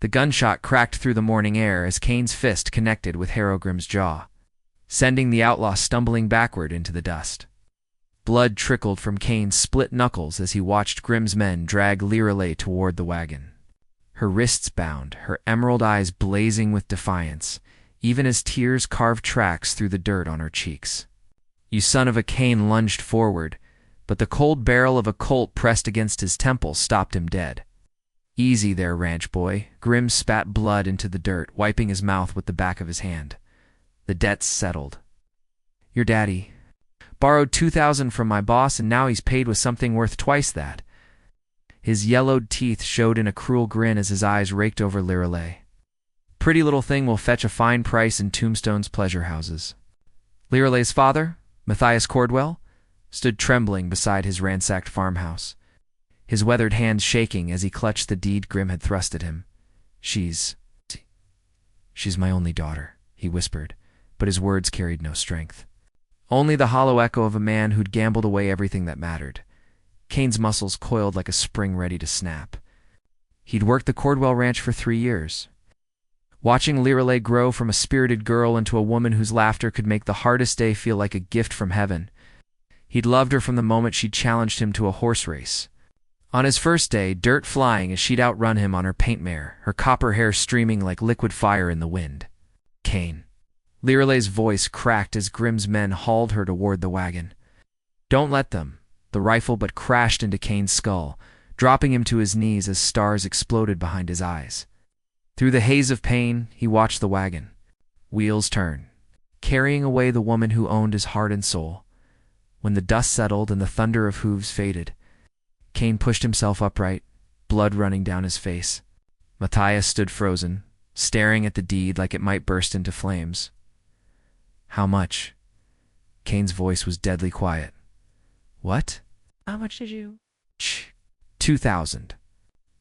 The gunshot cracked through the morning air as Kane's fist connected with Harrogrim's jaw, sending the outlaw stumbling backward into the dust. Blood trickled from Kane's split knuckles as he watched Grimm's men drag Lirelei toward the wagon. Her wrists bound, her emerald eyes blazing with defiance, even as tears carved tracks through the dirt on her cheeks. "You son of a," Kane lunged forward, but the cold barrel of a Colt pressed against his temple stopped him dead. "Easy there, ranch boy." Grimm spat blood into the dirt, wiping his mouth with the back of his hand. "The debt's settled. Your daddy borrowed 2,000 from my boss, and now he's paid with something worth twice that." His yellowed teeth showed in a cruel grin as his eyes raked over Lirelei. "Pretty little thing will fetch a fine price in Tombstone's pleasure houses." Lirelei's father, Matthias Cordwell, stood trembling beside his ransacked farmhouse, his weathered hands shaking as he clutched the deed Grimm had thrust at him. She's my only daughter," he whispered, but his words carried no strength. Only the hollow echo of a man who'd gambled away everything that mattered. Kane's muscles coiled like a spring ready to snap. He'd worked the Cordwell ranch for 3 years, watching Lirelei grow from a spirited girl into a woman whose laughter could make the hardest day feel like a gift from heaven. He'd loved her from the moment she'd challenged him to a horse race. On his first day, dirt flying as she'd outrun him on her paint mare, her copper hair streaming like liquid fire in the wind. "Kane." Lirelei's voice cracked as Grimm's men hauled her toward the wagon. "Don't let them." The rifle but crashed into Kane's skull, dropping him to his knees as stars exploded behind his eyes. Through the haze of pain, he watched the wagon. Wheels turn, carrying away the woman who owned his heart and soul. When the dust settled and the thunder of hooves faded, Kane pushed himself upright, blood running down his face. Matthias stood frozen, staring at the deed like it might burst into flames. "How much?" Kane's voice was deadly quiet. "What?" "How much did you—" "Shh. 2,000.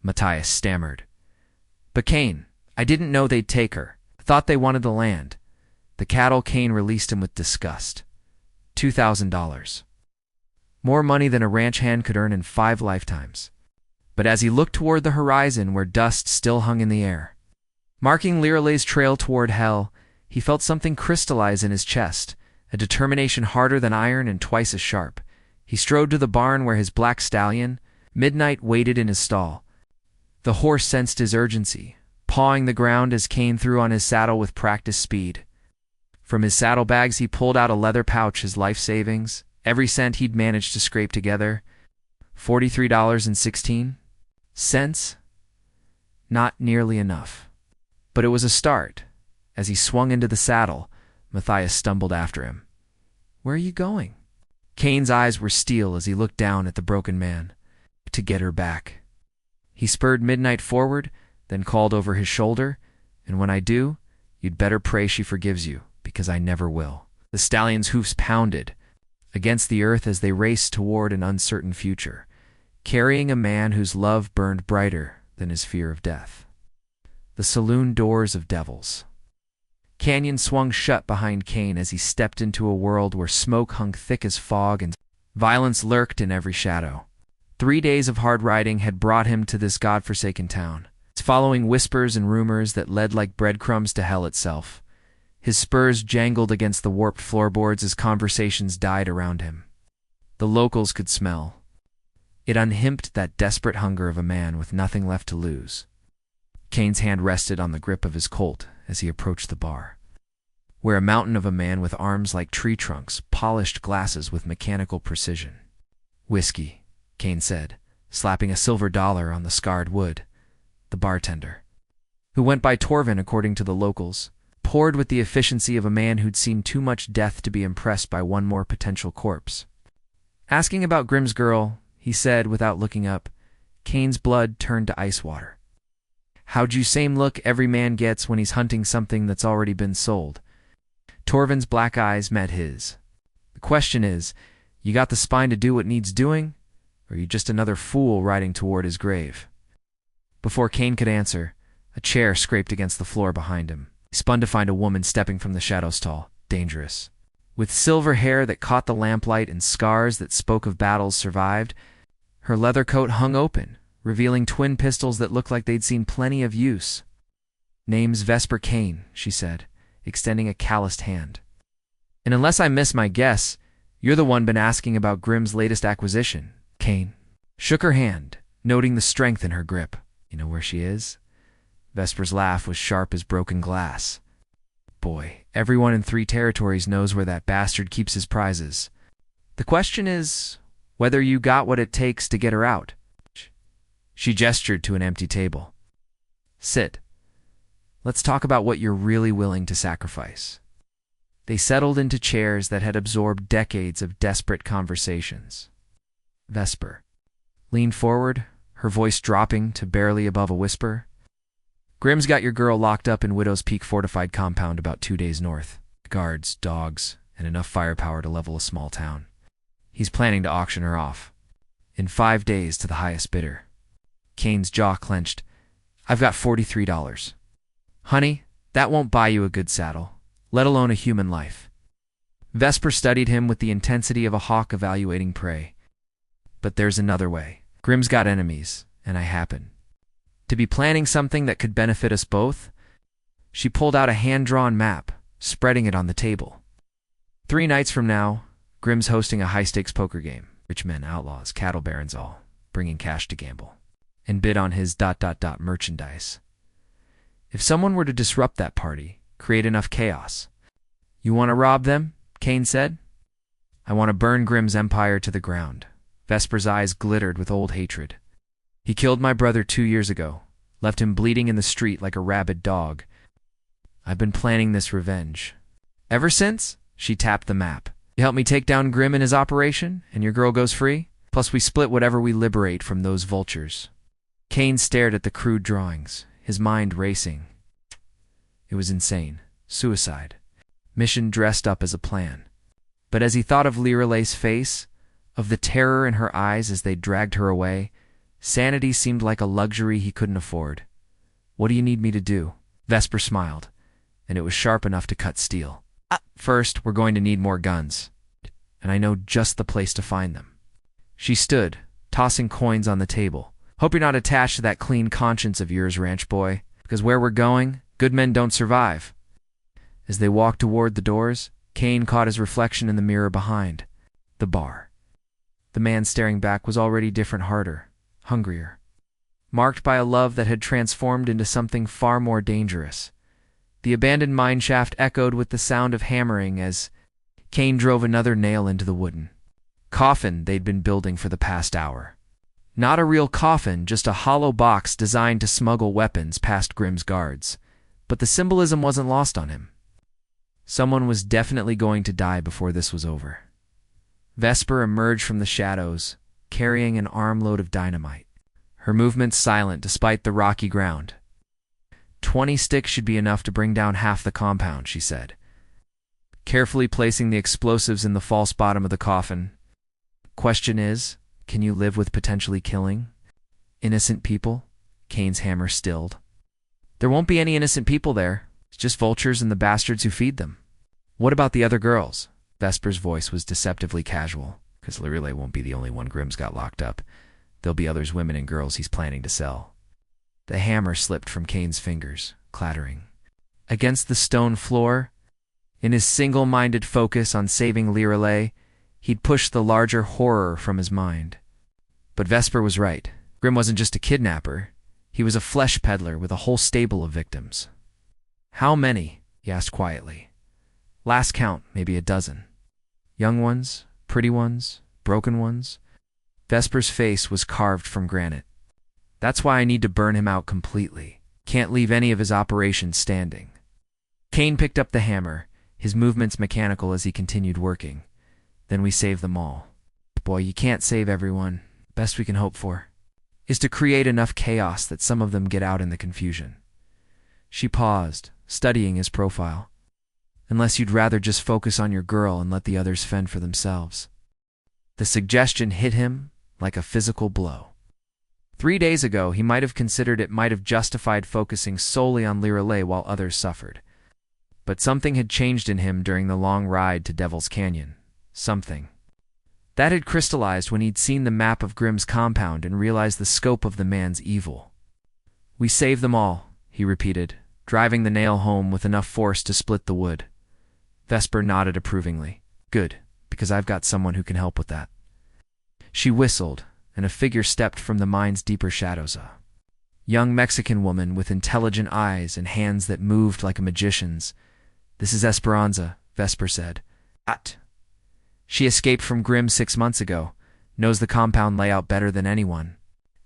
Matthias stammered. "But Kane, I didn't know they'd take her. Thought they wanted the land." The cattle. Kane released him with disgust. $2,000. More money than a ranch hand could earn in 5 lifetimes. But as he looked toward the horizon where dust still hung in the air, marking Lirelei's trail toward hell, he felt something crystallize in his chest, a determination harder than iron and twice as sharp. He strode to the barn where his black stallion, Midnight, waited in his stall. The horse sensed his urgency, pawing the ground as Kane threw on his saddle with practiced speed. From his saddlebags he pulled out a leather pouch, his life savings, every cent he'd managed to scrape together. $43.16? Not nearly enough. But it was a start. As he swung into the saddle, Matthias stumbled after him. "Where are you going?" Kane's eyes were steel as he looked down at the broken man. "To get her back." He spurred Midnight forward, then called over his shoulder, "And when I do, you'd better pray she forgives you, because I never will." The stallion's hoofs pounded against the earth as they raced toward an uncertain future, carrying a man whose love burned brighter than his fear of death. The saloon doors of devils. Canyon swung shut behind Kane as he stepped into a world where smoke hung thick as fog and violence lurked in every shadow. 3 days of hard riding had brought him to this godforsaken town, following whispers and rumors that led like breadcrumbs to hell itself. His spurs jangled against the warped floorboards as conversations died around him. The locals could smell. It unhimped that desperate hunger of a man with nothing left to lose. Kane's hand rested on the grip of his Colt as he approached the bar, where a mountain of a man with arms like tree trunks polished glasses with mechanical precision. "Whiskey," Kane said, slapping a silver dollar on the scarred wood. The bartender, who went by Torvin according to the locals, poured with the efficiency of a man who'd seen too much death to be impressed by one more potential corpse. Asking about Grimm's girl, he said without looking up. Kane's blood turned to ice water. "How'd you same look every man gets when he's hunting something that's already been sold?" Torvin's black eyes met his. "The question is, you got the spine to do what needs doing, or are you just another fool riding toward his grave?" Before Kane could answer, a chair scraped against the floor behind him. He spun to find a woman stepping from the shadow stall, dangerous. With silver hair that caught the lamplight and scars that spoke of battles survived, her leather coat hung open, revealing twin pistols that looked like they'd seen plenty of use. Name's Vesper Kane, she said, extending a calloused hand. And unless I miss my guess, you're the one been asking about Grimm's latest acquisition. Kane shook her hand, noting the strength in her grip. You know where she is? Vesper's laugh was sharp as broken glass. Boy, everyone in 3 territories knows where that bastard keeps his prizes. The question is whether you got what it takes to get her out. She gestured to an empty table. Sit. Let's talk about what you're really willing to sacrifice. They settled into chairs that had absorbed decades of desperate conversations. Vesper leaned forward, her voice dropping to barely above a whisper. Grimm's got your girl locked up in Widow's Peak fortified compound about 2 days north. Guards, dogs, and enough firepower to level a small town. He's planning to auction her off. In 5 days to the highest bidder. Kane's jaw clenched. I've got $43. Honey, that won't buy you a good saddle, let alone a human life. Vesper studied him with the intensity of a hawk evaluating prey. But there's another way. Grimm's got enemies, and I happen to be planning something that could benefit us both. She pulled out a hand-drawn map, spreading it on the table. 3 nights from now, Grimm's hosting a high-stakes poker game. Rich men, outlaws, cattle barons all, bringing cash to gamble, and bid on his ... merchandise. If someone were to disrupt that party, create enough chaos. You want to rob them? Kane said. I want to burn Grimm's empire to the ground. Vesper's eyes glittered with old hatred. He killed my brother 2 years ago, left him bleeding in the street like a rabid dog. I've been planning this revenge. Ever since? She tapped the map. You help me take down Grimm and his operation, and your girl goes free? Plus we split whatever we liberate from those vultures. Kane stared at the crude drawings, his mind racing. It was insane. Suicide. Mission dressed up as a plan. But as he thought of Liralay's face, of the terror in her eyes as they dragged her away, sanity seemed like a luxury he couldn't afford. What do you need me to do? Vesper smiled, and it was sharp enough to cut steel. First, we're going to need more guns, and I know just the place to find them. She stood, tossing coins on the table. Hope you're not attached to that clean conscience of yours, ranch boy, because where we're going, good men don't survive. As they walked toward the doors, Kane caught his reflection in the mirror behind. The bar. The man staring back was already different, harder, hungrier, marked by a love that had transformed into something far more dangerous. The abandoned mineshaft echoed with the sound of hammering as Kane drove another nail into the wooden coffin they'd been building for the past hour. Not a real coffin, just a hollow box designed to smuggle weapons past Grimm's guards. But the symbolism wasn't lost on him. Someone was definitely going to die before this was over. Vesper emerged from the shadows, carrying an armload of dynamite, her movements silent despite the rocky ground. 20 sticks should be enough to bring down half the compound, she said, carefully placing the explosives in the false bottom of the coffin. Question is, can you live with potentially killing innocent people? Kane's hammer stilled. There won't be any innocent people there. It's just vultures and the bastards who feed them. What about the other girls? Vesper's voice was deceptively casual, because Lirelay won't be the only one Grimm's got locked up. There'll be others, women and girls he's planning to sell. The hammer slipped from Kane's fingers, clattering against the stone floor. In his single-minded focus on saving Lirelay, he'd pushed the larger horror from his mind. But Vesper was right. Grimm wasn't just a kidnapper. He was a flesh peddler with a whole stable of victims. How many? He asked quietly. Last count, maybe a dozen. Young ones, pretty ones, broken ones. Vesper's face was carved from granite. That's why I need to burn him out completely. Can't leave any of his operations standing. Kane picked up the hammer, his movements mechanical as he continued working. Then we save them all. Boy, you can't save everyone. Best we can hope for is to create enough chaos that some of them get out in the confusion. She paused, studying his profile. Unless you'd rather just focus on your girl and let the others fend for themselves. The suggestion hit him like a physical blow. 3 days ago, he might have considered it might have justified focusing solely on Lirelay while others suffered. But something had changed in him during the long ride to Devil's Canyon. Something that had crystallized when he'd seen the map of Grimm's compound and realized the scope of the man's evil. We save them all, he repeated, driving the nail home with enough force to split the wood. Vesper nodded approvingly. Good, because I've got someone who can help with that. She whistled, and a figure stepped from the mine's deeper shadows. A young Mexican woman with intelligent eyes and hands that moved like a magician's. This is Esperanza, Vesper said. At. She escaped from Grimm 6 months ago, knows the compound layout better than anyone.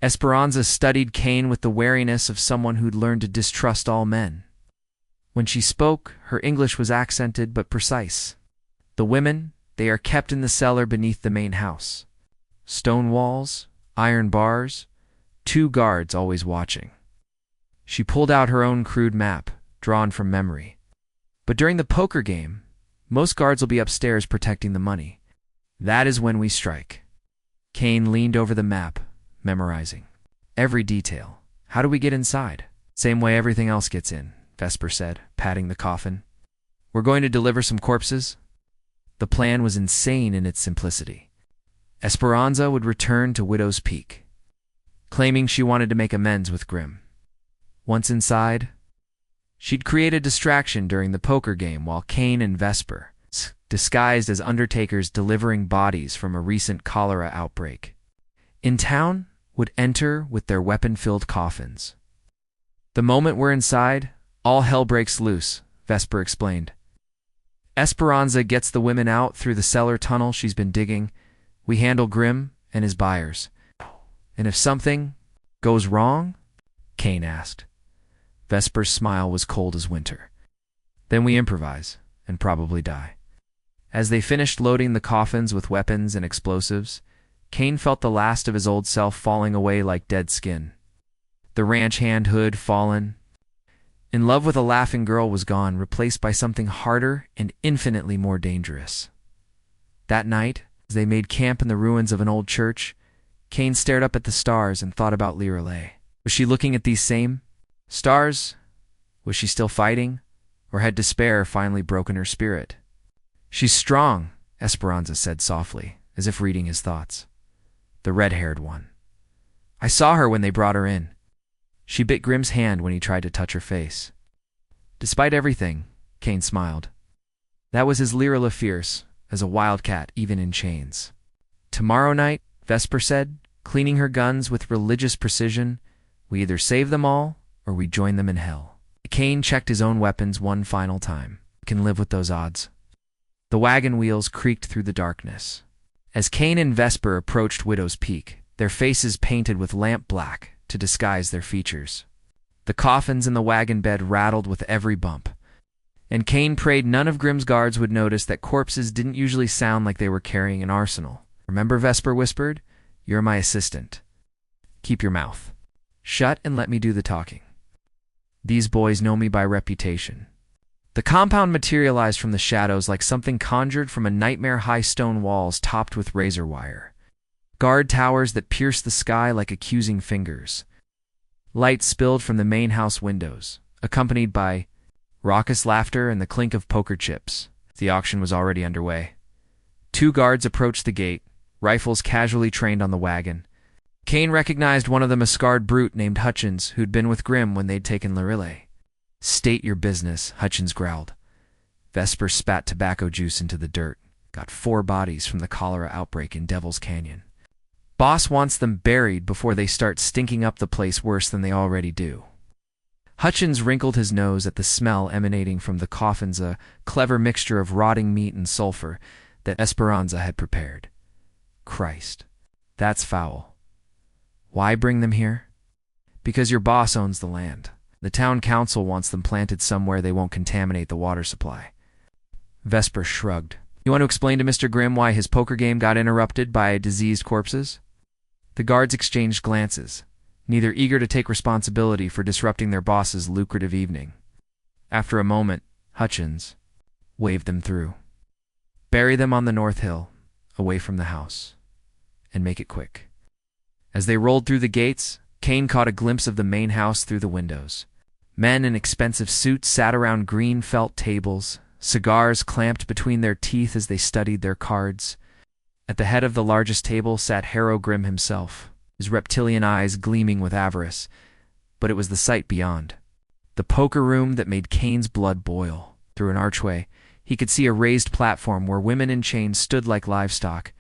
Esperanza studied Kane with the wariness of someone who'd learned to distrust all men. When she spoke, her English was accented but precise. The women, they are kept in the cellar beneath the main house. Stone walls, iron bars, 2 guards always watching. She pulled out her own crude map, drawn from memory. But during the poker game, most guards will be upstairs protecting the money. That is when we strike. Kane leaned over the map, memorizing every detail. How do we get inside? Same way everything else gets in, Vesper said, patting the coffin. We're going to deliver some corpses. The plan was insane in its simplicity. Esperanza would return to Widow's Peak, claiming she wanted to make amends with Grimm. Once inside, she'd create a distraction during the poker game while Kane and Vesper, disguised as undertakers delivering bodies from a recent cholera outbreak, in town, would enter with their weapon-filled coffins. The moment we're inside, all hell breaks loose, Vesper explained. Esperanza gets the women out through the cellar tunnel she's been digging. We handle Grimm and his buyers. And if something goes wrong? Kane asked. Vesper's smile was cold as winter. Then we improvise, and probably die. As they finished loading the coffins with weapons and explosives, Kane felt the last of his old self falling away like dead skin. The ranch hand hood fallen. In love with a laughing girl was gone, replaced by something harder and infinitely more dangerous. That night, as they made camp in the ruins of an old church, Kane stared up at the stars and thought about Lirelei. Was she looking at these same stars? Was she still fighting? Or had despair finally broken her spirit? She's strong, Esperanza said softly, as if reading his thoughts. The red-haired one. I saw her when they brought her in. She bit Grimm's hand when he tried to touch her face. Despite everything, Kane smiled. That was his Lirelei fierce, as a wildcat even in chains. Tomorrow night, Vesper said, cleaning her guns with religious precision, we either save them all, or we join them in hell. Kane checked his own weapons one final time. Can live with those odds. The wagon wheels creaked through the darkness. As Kane and Vesper approached Widow's Peak, their faces painted with lamp black to disguise their features. The coffins in the wagon bed rattled with every bump, and Kane prayed none of Grimm's guards would notice that corpses didn't usually sound like they were carrying an arsenal. Remember, Vesper whispered, you're my assistant. Keep your mouth shut and let me do the talking. These boys know me by reputation. The compound materialized from the shadows like something conjured from a nightmare-high stone walls topped with razor wire. Guard towers that pierced the sky like accusing fingers. Light spilled from the main house windows, accompanied by raucous laughter and the clink of poker chips. The auction was already underway. 2 guards approached the gate, rifles casually trained on the wagon. Kane recognized one of them, a scarred brute named Hutchins, who'd been with Grimm when they'd taken Lirelei. State your business, Hutchins growled. Vesper spat tobacco juice into the dirt. Got 4 bodies from the cholera outbreak in Devil's Canyon. Boss wants them buried before they start stinking up the place worse than they already do. Hutchins wrinkled his nose at the smell emanating from the coffins, a clever mixture of rotting meat and sulfur that Esperanza had prepared. Christ, that's foul. Why bring them here? Because your boss owns the land. The town council wants them planted somewhere they won't contaminate the water supply. Vesper shrugged. You want to explain to Mr. Grimm why his poker game got interrupted by diseased corpses? The guards exchanged glances, neither eager to take responsibility for disrupting their boss's lucrative evening. After a moment, Hutchins waved them through. Bury them on the North Hill, away from the house, and make it quick. As they rolled through the gates, Kane caught a glimpse of the main house through the windows. Men in expensive suits sat around green felt tables, cigars clamped between their teeth as they studied their cards. At the head of the largest table sat Harrow Grimm himself, his reptilian eyes gleaming with avarice, but it was the sight beyond. The poker room that made Kane's blood boil. Through an archway, he could see a raised platform where women in chains stood like livestock,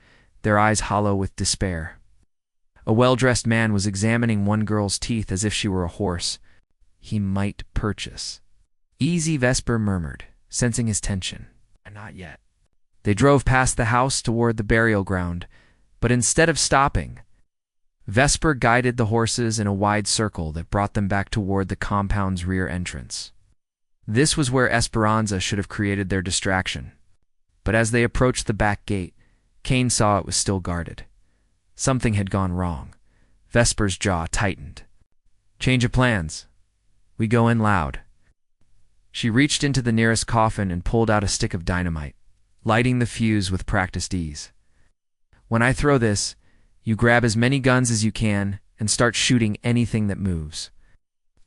their eyes hollow with despair. A well-dressed man was examining one girl's teeth as if she were a horse he might purchase. "Easy," Vesper murmured, sensing his tension. "Not yet." They drove past the house toward the burial ground, but instead of stopping, Vesper guided the horses in a wide circle that brought them back toward the compound's rear entrance. This was where Esperanza should have created their distraction. But as they approached the back gate, Kane saw it was still guarded. Something had gone wrong. Vesper's jaw tightened. "Change of plans. We go in loud." She reached into the nearest coffin and pulled out a stick of dynamite, lighting the fuse with practiced ease. "When I throw this, you grab as many guns as you can and start shooting anything that moves.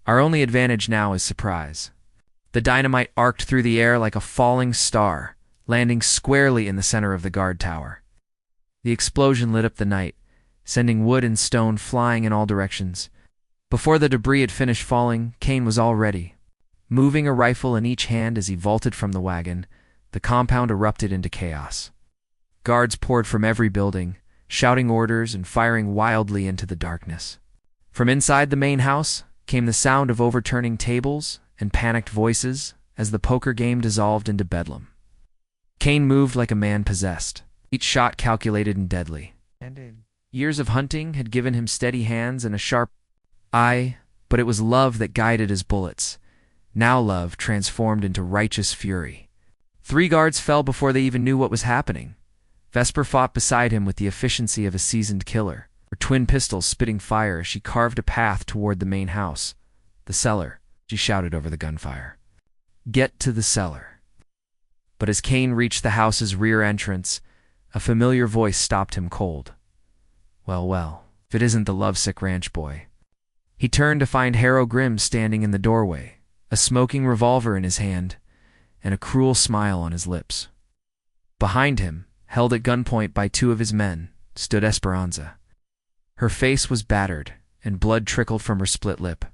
Our only advantage now is surprise." The dynamite arced through the air like a falling star, landing squarely in the center of the guard tower. The explosion lit up the night, sending wood and stone flying in all directions. Before the debris had finished falling, Kane was all ready. Moving a rifle in each hand as he vaulted from the wagon, the compound erupted into chaos. Guards poured from every building, shouting orders and firing wildly into the darkness. From inside the main house came the sound of overturning tables and panicked voices as the poker game dissolved into bedlam. Kane moved like a man possessed, each shot calculated and deadly. Years of hunting had given him steady hands and a sharp eye, but it was love that guided his bullets. Now love transformed into righteous fury. 3 guards fell before they even knew what was happening. Vesper fought beside him with the efficiency of a seasoned killer, her twin pistols spitting fire as she carved a path toward the main house. "The cellar," she shouted over the gunfire. "Get to the cellar." But as Kane reached the house's rear entrance, a familiar voice stopped him cold. Well, well, if it isn't the lovesick ranch boy. He turned to find Harrow Grimm standing in the doorway, a smoking revolver in his hand, and a cruel smile on his lips. Behind him, held at gunpoint by 2 of his men, stood Esperanza. Her face was battered, and blood trickled from her split lip.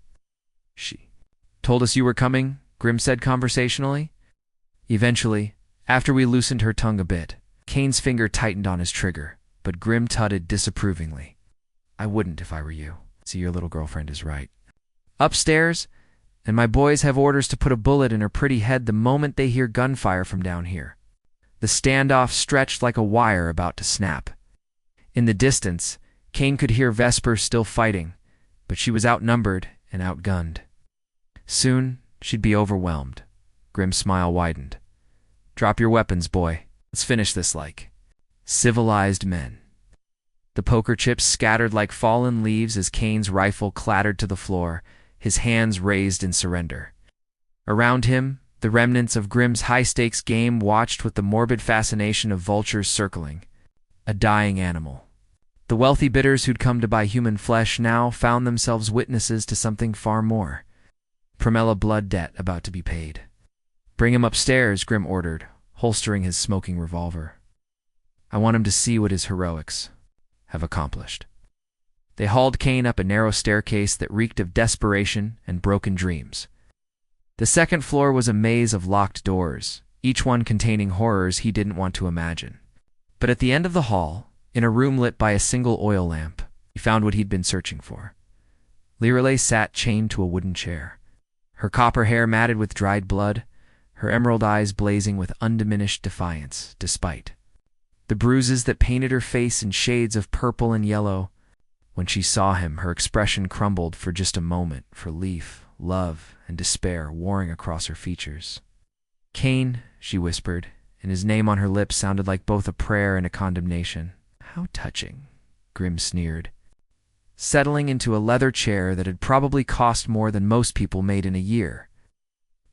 "She told us you were coming," Grimm said conversationally. Eventually, after we loosened her tongue a bit, Kane's finger tightened on his trigger, but Grimm tutted disapprovingly. "I wouldn't if I were you. See, your little girlfriend is right. Upstairs, and my boys have orders to put a bullet in her pretty head the moment they hear gunfire from down here." The standoff stretched like a wire about to snap. In the distance, Kane could hear Vesper still fighting, but she was outnumbered and outgunned. Soon, she'd be overwhelmed. Grimm's smile widened. "Drop your weapons, boy. Let's finish this like civilized men." The poker chips scattered like fallen leaves as Kane's rifle clattered to the floor, his hands raised in surrender. Around him, the remnants of Grimm's high-stakes game watched with the morbid fascination of vultures circling. A dying animal. The wealthy bidders who'd come to buy human flesh now found themselves witnesses to something far more. Primella blood debt about to be paid. "Bring him upstairs," Grimm ordered, holstering his smoking revolver. "I want him to see what his heroics have accomplished." They hauled Kane up a narrow staircase that reeked of desperation and broken dreams. The second floor was a maze of locked doors, each one containing horrors he didn't want to imagine. But at the end of the hall, in a room lit by a single oil lamp, he found what he'd been searching for. Lirelei sat chained to a wooden chair, her copper hair matted with dried blood, her emerald eyes blazing with undiminished defiance, despite the bruises that painted her face in shades of purple and yellow. When she saw him, her expression crumbled for just a moment, for relief, love, and despair warring across her features. "Kane," she whispered, and his name on her lips sounded like both a prayer and a condemnation. "How touching," Grimm sneered, settling into a leather chair that had probably cost more than most people made in a year.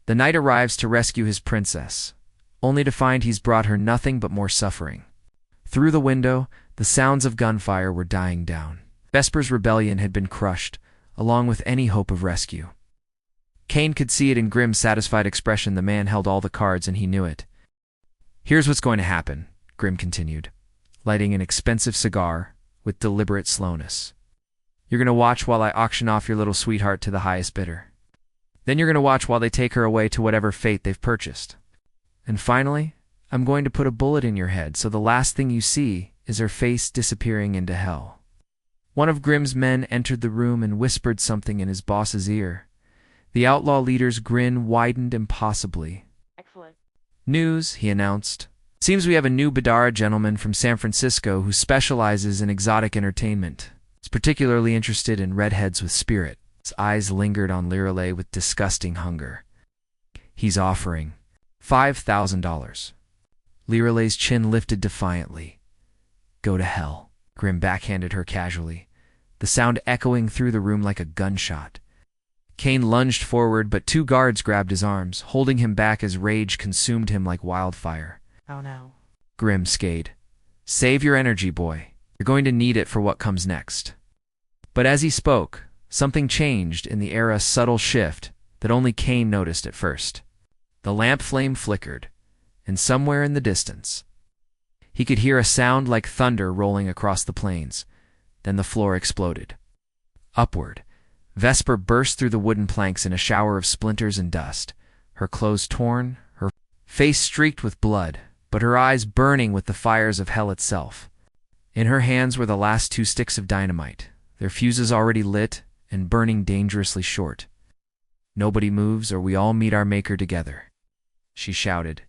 The knight arrives to rescue his princess, only to find he's brought her nothing but more suffering. Through the window, the sounds of gunfire were dying down. Vesper's rebellion had been crushed, along with any hope of rescue. Kane could see it in Grimm's satisfied expression. The man held all the cards, and he knew it. "Here's what's going to happen," Grimm continued, lighting an expensive cigar with deliberate slowness. "You're going to watch while I auction off your little sweetheart to the highest bidder. Then you're going to watch while they take her away to whatever fate they've purchased. And finally, I'm going to put a bullet in your head so the last thing you see is her face disappearing into hell." One of Grimm's men entered the room and whispered something in his boss's ear. The outlaw leader's grin widened impossibly. "Excellent "News," he announced. "Seems we have a new Badara gentleman from San Francisco who specializes in exotic entertainment. He's particularly interested in redheads with spirit." His eyes lingered on Lirelei with disgusting hunger. "He's offering $5,000. Lirelei's chin lifted defiantly. "Go to hell," Grimm backhanded her casually, the sound echoing through the room like a gunshot. Kane lunged forward, but two guards grabbed his arms, holding him back as rage consumed him like wildfire. "Oh no." Grimm skayed. "Save your energy, boy. You're going to need it for what comes next." But as he spoke, something changed in the era, subtle shift that only Kane noticed at first. The lamp flame flickered, and somewhere in the distance, he could hear a sound like thunder rolling across the plains. Then the floor exploded. Upward, Vesper burst through the wooden planks in a shower of splinters and dust, her clothes torn, her face streaked with blood, but her eyes burning with the fires of hell itself. In her hands were the last 2 sticks of dynamite, their fuses already lit and burning dangerously short. "Nobody moves or we all meet our maker together," she shouted.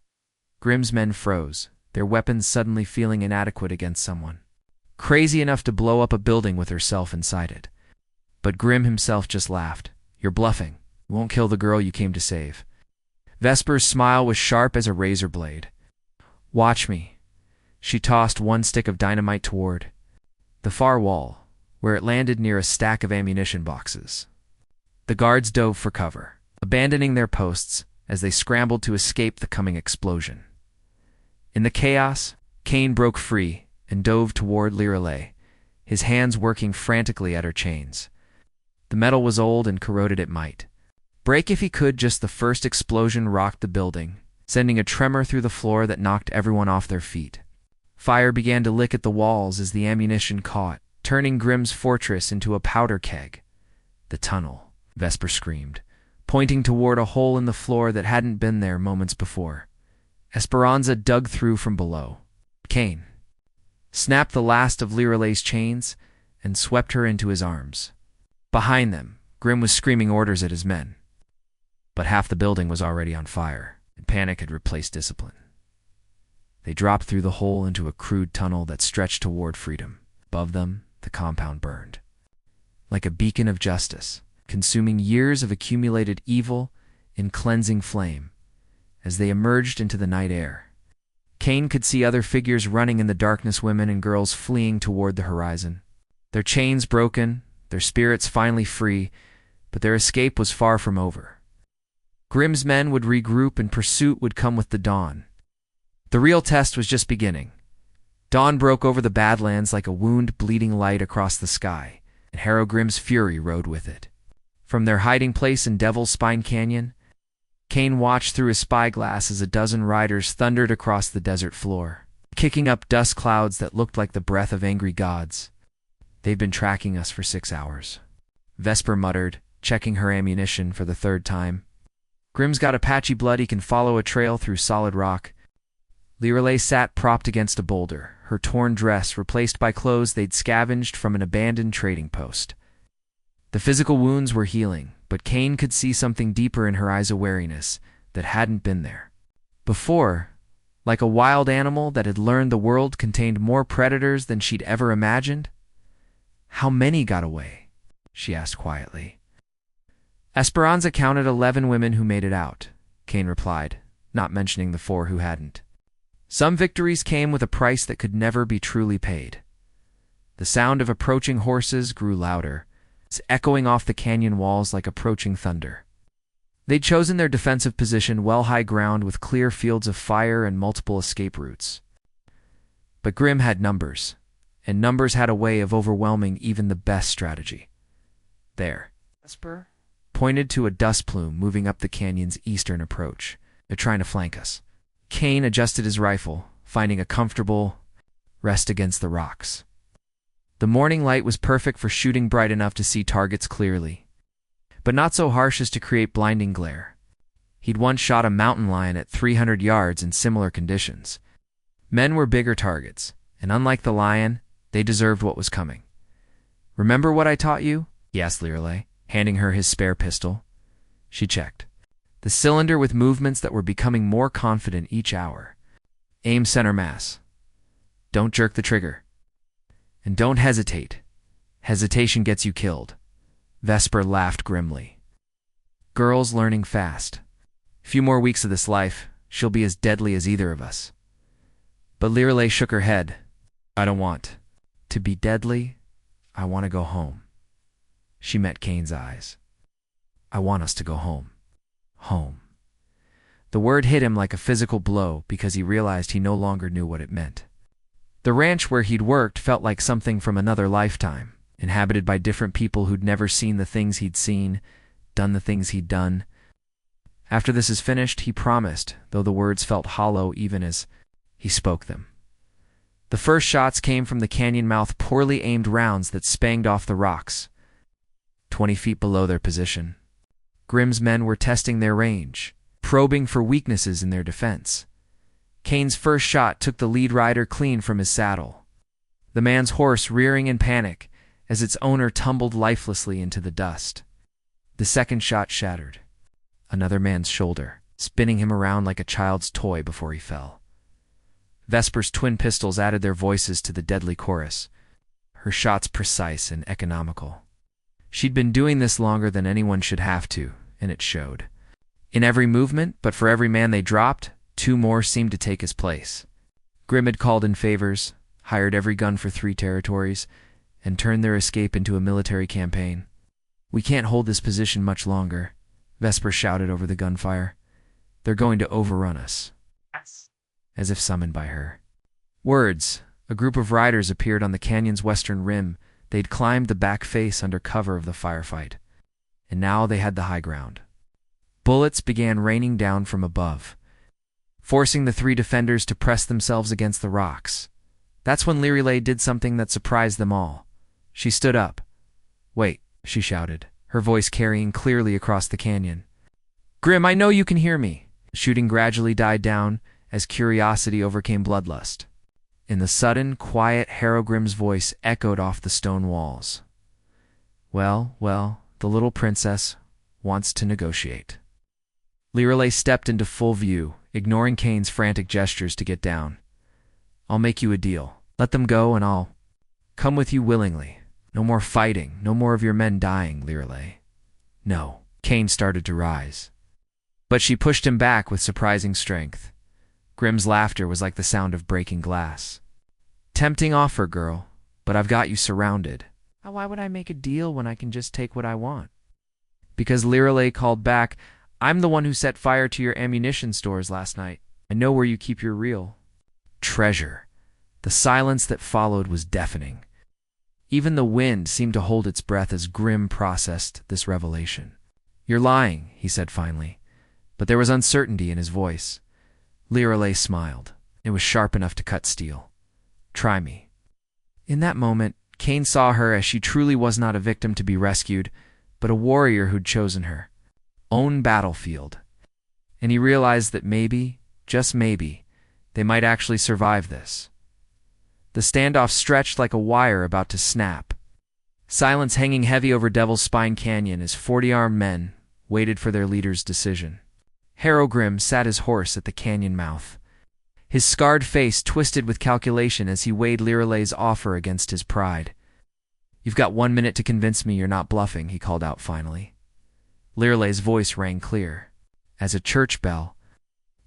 Grimm's men froze, their weapons suddenly feeling inadequate against someone crazy enough to blow up a building with herself inside it. But Grimm himself just laughed. "You're bluffing. You won't kill the girl you came to save." Vesper's smile was sharp as a razor blade. "Watch me." She tossed 1 stick of dynamite toward the far wall, where it landed near a stack of ammunition boxes. The guards dove for cover, abandoning their posts as they scrambled to escape the coming explosion. In the chaos, Kane broke free and dove toward Lirelei, his hands working frantically at her chains. The metal was old and corroded it might break if he could. Just the first explosion rocked the building, sending a tremor through the floor that knocked everyone off their feet. Fire began to lick at the walls as the ammunition caught, turning Grimm's fortress into a powder keg. "The tunnel," Vesper screamed, pointing toward a hole in the floor that hadn't been there moments before. Esperanza dug through from below. Kane snapped the last of Lirelei's chains and swept her into his arms. Behind them, Grimm was screaming orders at his men. But half the building was already on fire, and panic had replaced discipline. They dropped through the hole into a crude tunnel that stretched toward freedom. Above them, the compound burned like a beacon of justice, consuming years of accumulated evil in cleansing flame. As they emerged into the night air, Kane could see other figures running in the darkness, women and girls fleeing toward the horizon. Their chains broken, their spirits finally free, but their escape was far from over. Grimm's men would regroup and pursuit would come with the dawn. The real test was just beginning. Dawn broke over the Badlands like a wound bleeding light across the sky, and Harrow Grimm's fury rode with it. From their hiding place in Devil's Spine Canyon, Kane watched through his spyglass as a dozen riders thundered across the desert floor, kicking up dust clouds that looked like the breath of angry gods. "They've been tracking us for 6 hours," Vesper muttered, checking her ammunition for the 3rd time. "Grimm's got a patchy blood he can follow a trail through solid rock." Lirelei sat propped against a boulder, her torn dress replaced by clothes they'd scavenged from an abandoned trading post. The physical wounds were healing, but Kane could see something deeper in her eyes, a wariness that hadn't been there before, like a wild animal that had learned the world contained more predators than she'd ever imagined. "How many got away?" she asked quietly. "Esperanza counted 11 women who made it out," Kane replied, not mentioning the 4 who hadn't. "Some victories came with a price that could never be truly paid." The sound of approaching horses grew louder, echoing off the canyon walls like approaching thunder. They'd chosen their defensive position, well high ground with clear fields of fire and multiple escape routes. But Grimm had numbers, and numbers had a way of overwhelming even the best strategy. "There," Vesper pointed to a dust plume moving up the canyon's eastern approach. "They're trying to flank us." Kane adjusted his rifle, finding a comfortable rest against the rocks. The morning light was perfect for shooting, bright enough to see targets clearly. but not so harsh as to create blinding glare. He'd once shot a mountain lion at 300 yards in similar conditions. Men were bigger targets, and unlike the lion, they deserved what was coming. "Remember what I taught you?" he asked Lirelei, handing her his spare pistol. She checked. The cylinder with movements that were becoming more confident each hour. "Aim center mass. Don't jerk the trigger. And don't hesitate. Hesitation gets you killed." Vesper laughed grimly. "Girl's learning fast. A few more weeks of this life, she'll be as deadly as either of us." But Lirelei shook her head. "I don't want to be deadly. I want to go home." She met Kane's eyes. "I want us to go home. Home." The word hit him like a physical blow because he realized he no longer knew what it meant. The ranch where he'd worked felt like something from another lifetime, inhabited by different people who'd never seen the things he'd seen, done the things he'd done. After this is finished, he promised, though the words felt hollow even as he spoke them. The first shots came from the canyon mouth, poorly aimed rounds that spanged off the rocks, 20 feet below their position. Grimm's men were testing their range, probing for weaknesses in their defense. Kane's first shot took the lead rider clean from his saddle, the man's horse rearing in panic as its owner tumbled lifelessly into the dust. The second shot shattered another man's shoulder, spinning him around like a child's toy before he fell. Vesper's twin pistols added their voices to the deadly chorus, her shots precise and economical. She'd been doing this longer than anyone should have to, and it showed. In every movement, but for every man they dropped, 2 more seemed to take his place. Grimm had called in favors, hired every gun for 3 territories, and turned their escape into a military campaign. "We can't hold this position much longer," Vesper shouted over the gunfire. "They're going to overrun us." As if summoned by her words, a group of riders appeared on the canyon's western rim. They'd climbed the back face under cover of the firefight, and now they had the high ground. Bullets began raining down from above, forcing the 3 defenders to press themselves against the rocks. That's when Lirelei did something that surprised them all. She stood up. "Wait," she shouted, her voice carrying clearly across the canyon. "Grimm, I know you can hear me." The shooting gradually died down as curiosity overcame bloodlust. In the sudden, quiet, Grimm's voice echoed off the stone walls. Well, the little princess wants to negotiate." Lirelei stepped into full view, ignoring Kane's frantic gestures to get down. "I'll make you a deal. Let them go and I'll come with you willingly. No more fighting, no more of your men dying, Lirelei." "No." Kane started to rise, but she pushed him back with surprising strength. Grimm's laughter was like the sound of breaking glass. "Tempting offer, girl, but I've got you surrounded." "Why would I make a deal when I can just take what I want?" Because Lirelei called back, "I'm the one who set fire to your ammunition stores last night. I know where you keep your real treasure." The silence that followed was deafening. Even the wind seemed to hold its breath as Grimm processed this revelation. "You're lying," he said finally, but there was uncertainty in his voice. Lirelei smiled. It was sharp enough to cut steel. "Try me." In that moment, Kane saw her as she truly was not a victim to be rescued, but a warrior who'd chosen her own battlefield. And he realized that maybe, just maybe, they might actually survive this. The standoff stretched like a wire about to snap. Silence hanging heavy over Devil's Spine Canyon as 40 armed men waited for their leader's decision. Grimm sat his horse at the canyon mouth, his scarred face twisted with calculation as he weighed Lirelei's offer against his pride. "You've got 1 minute to convince me you're not bluffing," he called out finally. Lirelei's voice rang clear, as a church bell.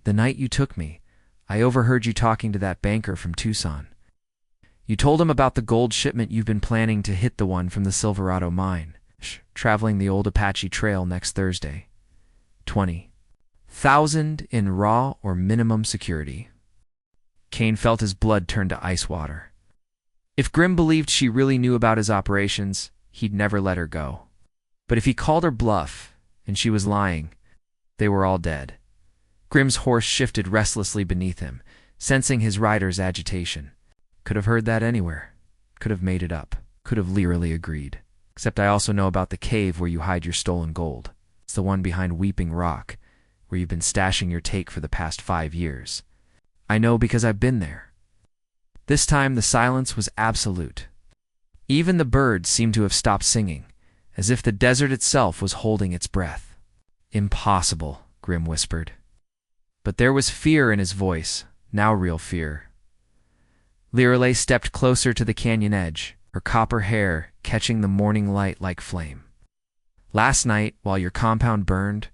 "The night you took me, I overheard you talking to that banker from Tucson. You told him about the gold shipment you've been planning to hit the one from the Silverado mine, traveling the old Apache Trail next Thursday. 20,000 in raw or minimum security." Kane felt his blood turn to ice water. If Grimm believed she really knew about his operations, he'd never let her go. But if he called her bluff, and she was lying, they were all dead. Grimm's horse shifted restlessly beneath him, sensing his rider's agitation. Could have heard that anywhere. Could have made it up. Could have Lirelei agreed. Except I also know about the cave where you hide your stolen gold. It's the one behind Weeping Rock, where you've been stashing your take for the past 5 years. I know because I've been there. This time the silence was absolute. Even the birds seemed to have stopped singing, as if the desert itself was holding its breath. Impossible, Grim whispered. But there was fear in his voice, now real fear. Lirelei stepped closer to the canyon edge, her copper hair catching the morning light like flame. Last night, while your compound burned,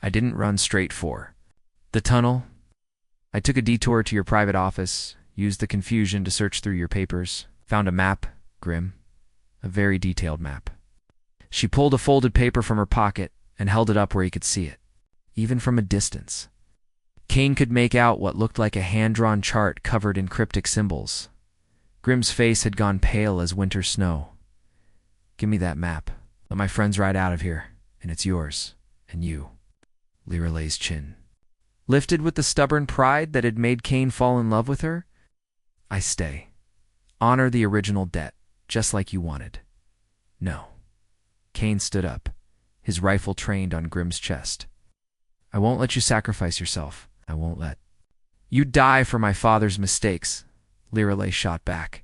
I didn't run straight for the tunnel. I took a detour to your private office, used the confusion to search through your papers, found a map, Grim, a very detailed map. She pulled a folded paper from her pocket and held it up where he could see it, even from a distance. Kane could make out what looked like a hand-drawn chart covered in cryptic symbols. Grim's face had gone pale as winter snow. Give me that map. Let my friends ride out of here, and it's yours, and you. Lirelei's chin lifted with the stubborn pride that had made Kane fall in love with her. I stay. Honor the original debt, just like you wanted. No. Kane stood up, his rifle trained on Grim's chest. I won't let you sacrifice yourself. I won't let you die for my father's mistakes, Lirelei shot back.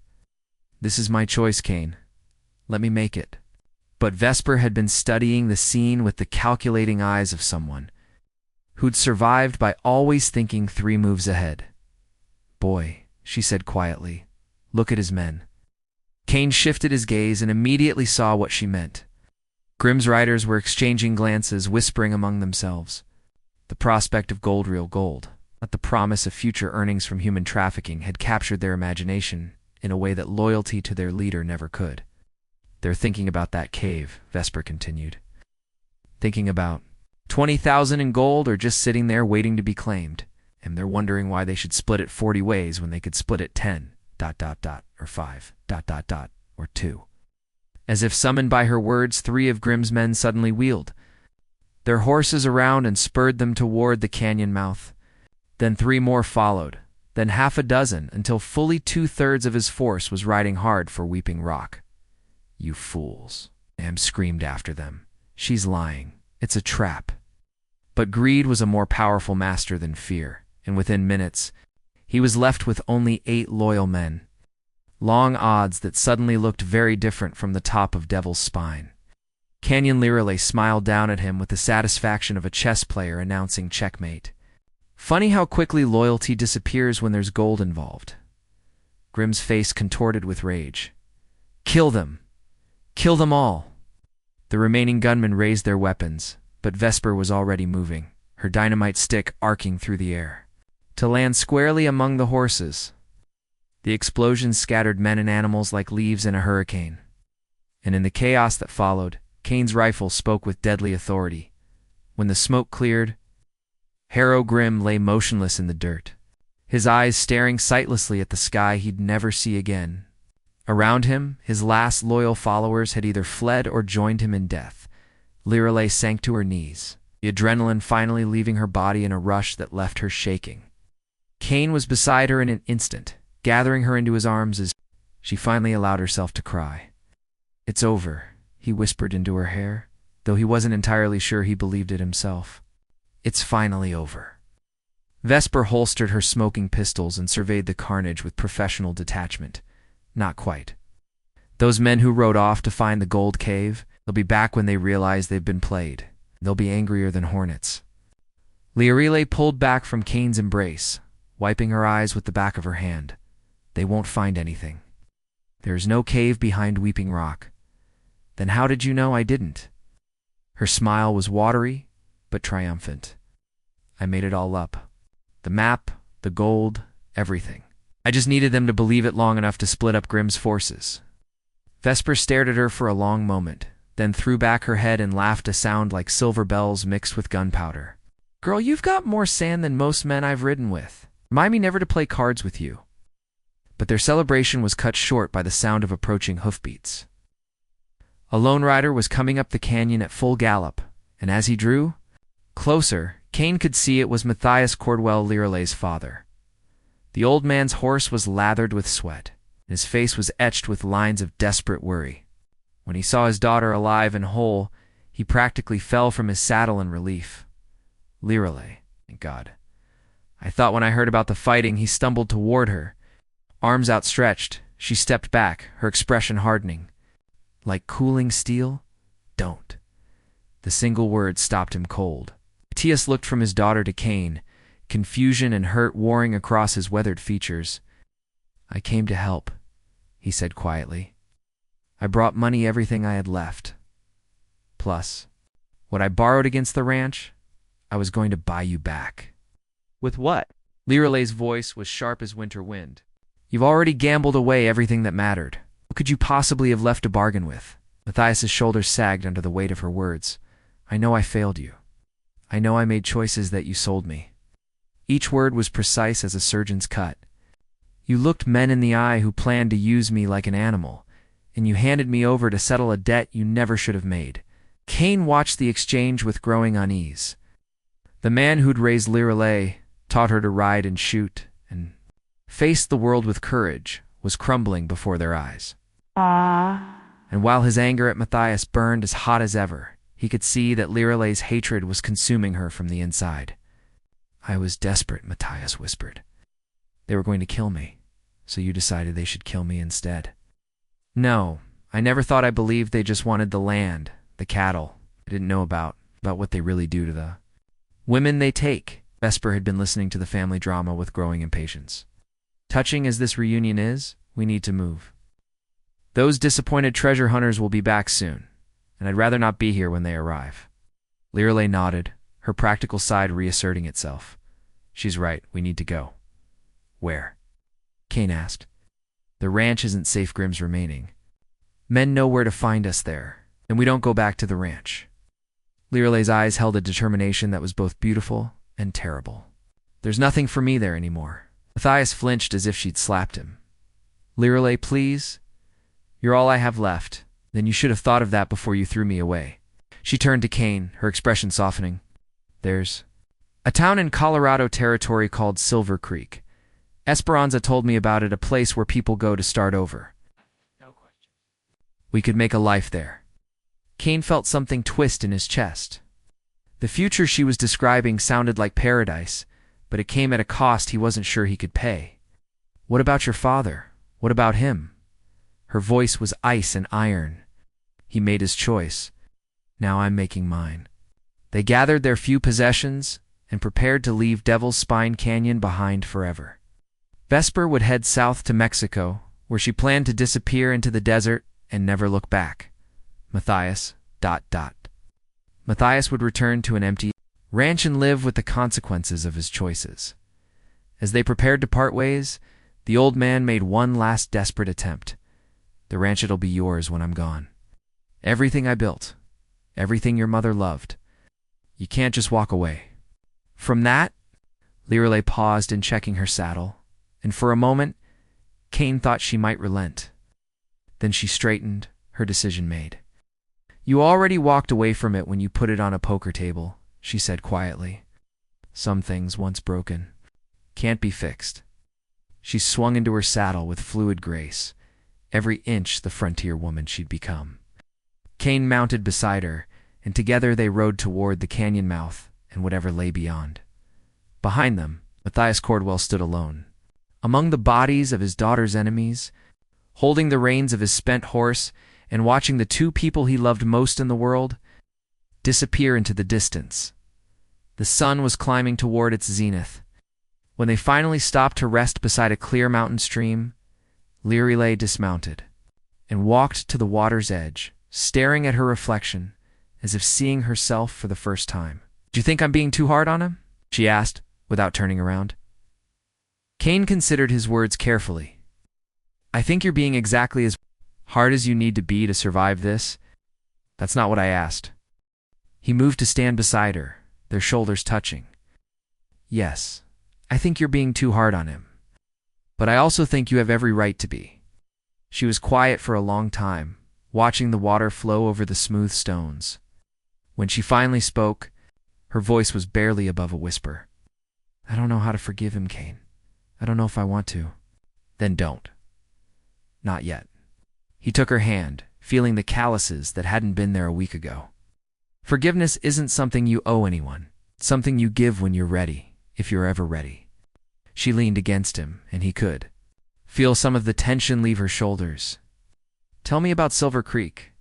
This is my choice, Kane. Let me make it. But Vesper had been studying the scene with the calculating eyes of someone who'd survived by always thinking 3 moves ahead. Boy, she said quietly, look at his men. Kane shifted his gaze and immediately saw what she meant. Grim's riders were exchanging glances, whispering among themselves. The prospect of real gold, not the promise of future earnings from human trafficking, had captured their imagination in a way that loyalty to their leader never could. They're thinking about that cave, Vesper continued. Thinking about 20,000 in gold or just sitting there waiting to be claimed. And they're wondering why they should split it 40 ways when they could split it 10, ... or 5, ... or 2. As if summoned by her words, 3 of Grim's men suddenly wheeled their horses around and spurred them toward the canyon mouth. Then 3 more followed, then half a dozen, until fully 2/3 of his force was riding hard for Weeping Rock. You fools, Am screamed after them. She's lying. It's a trap. But greed was a more powerful master than fear, and within minutes, he was left with only 8 loyal men. Long odds that suddenly looked very different from the top of Devil's Spine. Canyon Lirelei smiled down at him with the satisfaction of a chess player announcing checkmate. Funny how quickly loyalty disappears when there's gold involved. Grim's face contorted with rage. Kill them! Kill them all! The remaining gunmen raised their weapons, but Vesper was already moving, her dynamite stick arcing through the air, to land squarely among the horses. The explosions scattered men and animals like leaves in a hurricane. And in the chaos that followed, Kane's rifle spoke with deadly authority. When the smoke cleared, Harrow Grim lay motionless in the dirt, his eyes staring sightlessly at the sky he'd never see again. Around him, his last loyal followers had either fled or joined him in death. Lirelei sank to her knees, the adrenaline finally leaving her body in a rush that left her shaking. Kane was beside her in an instant, gathering her into his arms as she finally allowed herself to cry. It's over, he whispered into her hair, though he wasn't entirely sure he believed it himself. It's finally over. Vesper holstered her smoking pistols and surveyed the carnage with professional detachment. Not quite. Those men who rode off to find the gold cave, they'll be back when they realize they've been played. They'll be angrier than hornets. Lirelei pulled back from Kane's embrace, wiping her eyes with the back of her hand. They won't find anything. There is no cave behind Weeping Rock. Then how did you know I didn't? Her smile was watery, but triumphant. I made it all up. The map, the gold, everything. I just needed them to believe it long enough to split up Grim's forces. Vesper stared at her for a long moment, then threw back her head and laughed a sound like silver bells mixed with gunpowder. Girl, you've got more sand than most men I've ridden with. Remind me never to play cards with you. But their celebration was cut short by the sound of approaching hoofbeats. A lone rider was coming up the canyon at full gallop, and as he drew closer, Kane could see it was Matthias Cordwell Lirelei's father. The old man's horse was lathered with sweat, and his face was etched with lines of desperate worry. When he saw his daughter alive and whole, he practically fell from his saddle in relief. Lirelei, thank God. I thought when I heard about the fighting, he stumbled toward her. Arms outstretched, she stepped back, her expression hardening. Like cooling steel? Don't. The single word stopped him cold. Matthias looked from his daughter to Cain, confusion and hurt warring across his weathered features. I came to help, he said quietly. I brought money, everything I had left. Plus, what I borrowed against the ranch, I was going to buy you back. With what? Lirelei's voice was sharp as winter wind. You've already gambled away everything that mattered. What could you possibly have left to bargain with? Matthias's shoulders sagged under the weight of her words. I know I failed you. I know I made choices that you sold me. Each word was precise as a surgeon's cut. You looked men in the eye who planned to use me like an animal, and you handed me over to settle a debt you never should have made. Cain watched the exchange with growing unease. The man who'd raised Lirelei, taught her to ride and shoot, and faced the world with courage, was crumbling before their eyes. And while his anger at Matthias burned as hot as ever, he could see that Lirelei's hatred was consuming her from the inside. I was desperate, Matthias whispered. They were going to kill me, so you decided they should kill me instead. No, I never thought I believed they just wanted the land, the cattle. I didn't know about what they really do to the women they take. Vesper had been listening to the family drama with growing impatience. Touching as this reunion is, we need to move. Those disappointed treasure hunters will be back soon, and I'd rather not be here when they arrive. Lirelei nodded, her practical side reasserting itself. She's right, we need to go. Where? Cain asked. The ranch isn't safe, Grimm's remaining. Men know where to find us there, and we don't go back to the ranch. Lirelei's eyes held a determination that was both beautiful and terrible. There's nothing for me there anymore. Matthias flinched as if she'd slapped him. Lirelei, please? You're all I have left. Then you should have thought of that before you threw me away. She turned to Cain, her expression softening. There's a town in Colorado Territory called Silver Creek. Esperanza told me about it, a place where people go to start over. No question. We could make a life there. Cain felt something twist in his chest. The future she was describing sounded like paradise, but it came at a cost he wasn't sure he could pay. What about your father? What about him? Her voice was ice and iron. He made his choice. Now I'm making mine. They gathered their few possessions and prepared to leave Devil's Spine Canyon behind forever. Vesper would head south to Mexico, where she planned to disappear into the desert and never look back. Matthias, ... Matthias would return to an empty ranch and live with the consequences of his choices. As they prepared to part ways, the old man made one last desperate attempt. The ranch, it'll be yours when I'm gone. Everything I built, everything your mother loved. You can't just walk away. From that, Lirelei paused in checking her saddle, and for a moment, Cain thought she might relent. Then she straightened, her decision made. You already walked away from it when you put it on a poker table, she said quietly. Some things, once broken, can't be fixed. She swung into her saddle with fluid grace, every inch the frontier woman she'd become. Cain mounted beside her, and together they rode toward the canyon mouth and whatever lay beyond. Behind them, Matthias Cordwell stood alone. Among the bodies of his daughter's enemies, holding the reins of his spent horse and watching the two people he loved most in the world disappear into the distance. The sun was climbing toward its zenith. When they finally stopped to rest beside a clear mountain stream, Lirelei dismounted and walked to the water's edge, staring at her reflection as if seeing herself for the first time. Do you think I'm being too hard on him? She asked, without turning around. Cain considered his words carefully. I think you're being exactly as hard as you need to be to survive this. That's not what I asked. He moved to stand beside her, their shoulders touching. Yes, I think you're being too hard on him. But I also think you have every right to be. She was quiet for a long time, watching the water flow over the smooth stones. When she finally spoke, her voice was barely above a whisper. I don't know how to forgive him, Cain. I don't know if I want to. Then don't. Not yet. He took her hand, feeling the calluses that hadn't been there a week ago. Forgiveness isn't something you owe anyone. It's something you give when you're ready, if you're ever ready. She leaned against him, and he could feel some of the tension leave her shoulders. Tell me about Silver Creek.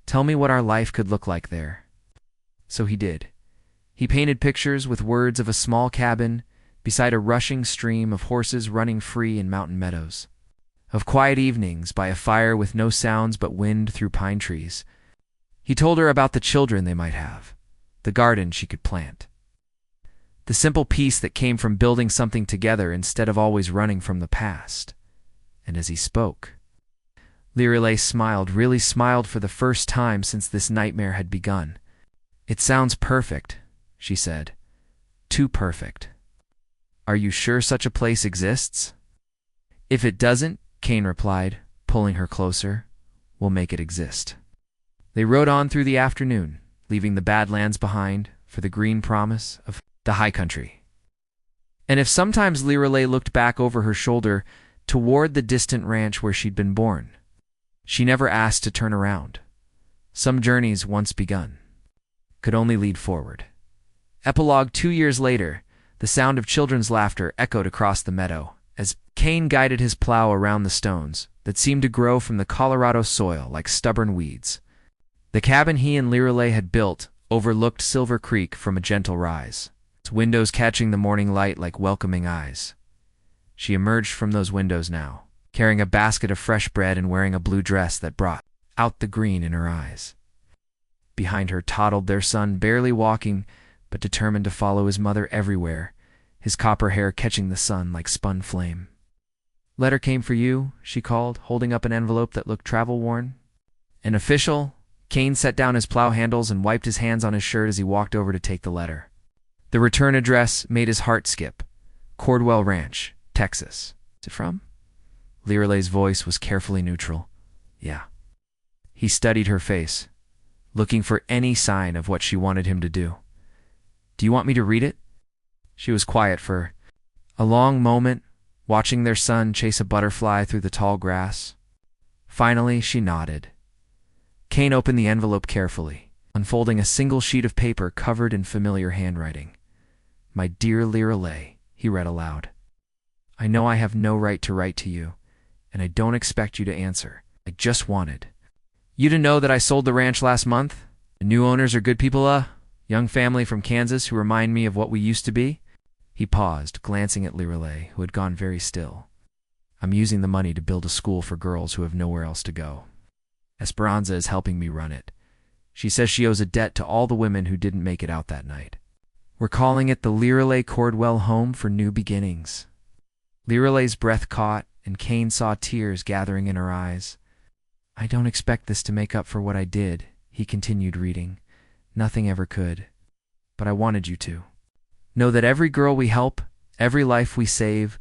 Tell me what our life could look like there. So he did. He painted pictures with words of a small cabin beside a rushing stream of horses running free in mountain meadows, of quiet evenings by a fire with no sounds but wind through pine trees. He told her about the children they might have, the garden she could plant, the simple peace that came from building something together instead of always running from the past. And as he spoke, Lirelei smiled, really smiled for the first time since this nightmare had begun. It sounds perfect, she said. Too perfect. Are you sure such a place exists? If it doesn't, Kane replied, pulling her closer, we'll make it exist. They rode on through the afternoon, leaving the Badlands behind for the green promise of the high country. And if sometimes Lirelei looked back over her shoulder toward the distant ranch where she'd been born, she never asked to turn around. Some journeys, once begun, could only lead forward. Epilogue 2 years later, the sound of children's laughter echoed across the meadow as Kane guided his plow around the stones that seemed to grow from the Colorado soil like stubborn weeds. The cabin he and Lirelei had built overlooked Silver Creek from a gentle rise, its windows catching the morning light like welcoming eyes. She emerged from those windows now, carrying a basket of fresh bread and wearing a blue dress that brought out the green in her eyes. Behind her toddled their son, barely walking, but determined to follow his mother everywhere, his copper hair catching the sun like spun flame. Letter came for you, she called, holding up an envelope that looked travel-worn. An official? Kane set down his plow handles and wiped his hands on his shirt as he walked over to take the letter. The return address made his heart skip. Cordwell Ranch, Texas. Is it from? Lirelei's voice was carefully neutral. Yeah. He studied her face, looking for any sign of what she wanted him to do. Do you want me to read it? She was quiet for a long moment, watching their son chase a butterfly through the tall grass. Finally, she nodded. Kane opened the envelope carefully, unfolding a single sheet of paper covered in familiar handwriting. My dear Lirelei, he read aloud. I know I have no right to write to you, and I don't expect you to answer. I just wanted you to know that I sold the ranch last month. The new owners are good people, young family from Kansas who remind me of what we used to be. He paused, glancing at Lirelei, who had gone very still. I'm using the money to build a school for girls who have nowhere else to go. Esperanza is helping me run it. She says she owes a debt to all the women who didn't make it out that night. We're calling it the Lirelei Cordwell Home for New Beginnings. Lirelei's breath caught, and Kane saw tears gathering in her eyes. I don't expect this to make up for what I did, he continued reading. Nothing ever could. But I wanted you to. Know that every girl we help, every life we save,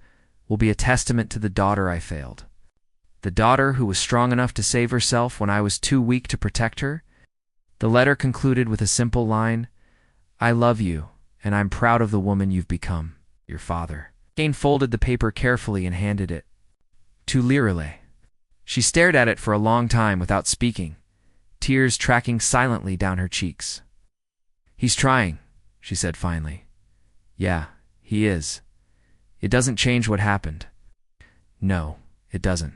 will be a testament to the daughter I failed. The daughter who was strong enough to save herself when I was too weak to protect her. The letter concluded with a simple line, I love you, and I'm proud of the woman you've become, your father. Kane folded the paper carefully and handed it to Lirelei. She stared at it for a long time without speaking, tears tracking silently down her cheeks. He's trying, she said finally. Yeah, he is. It doesn't change what happened. No, it doesn't.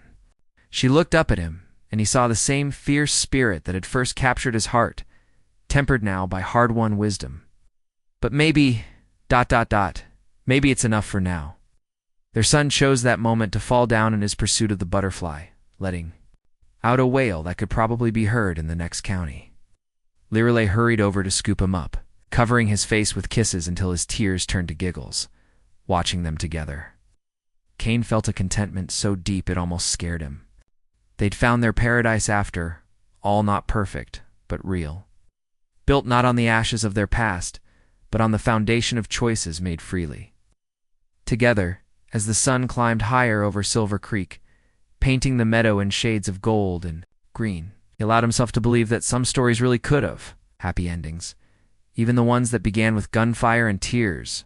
She looked up at him, and he saw the same fierce spirit that had first captured his heart, tempered now by hard-won wisdom. But maybe, maybe it's enough for now. Their son chose that moment to fall down in his pursuit of the butterfly, letting out a wail that could probably be heard in the next county. Lirelei hurried over to scoop him up, covering his face with kisses until his tears turned to giggles, watching them together. Kane felt a contentment so deep it almost scared him. They'd found their paradise after, all not perfect, but real. Built not on the ashes of their past, but on the foundation of choices made freely. Together, as the sun climbed higher over Silver Creek, painting the meadow in shades of gold and green, he allowed himself to believe that some stories really could have happy endings, even the ones that began with gunfire and tears,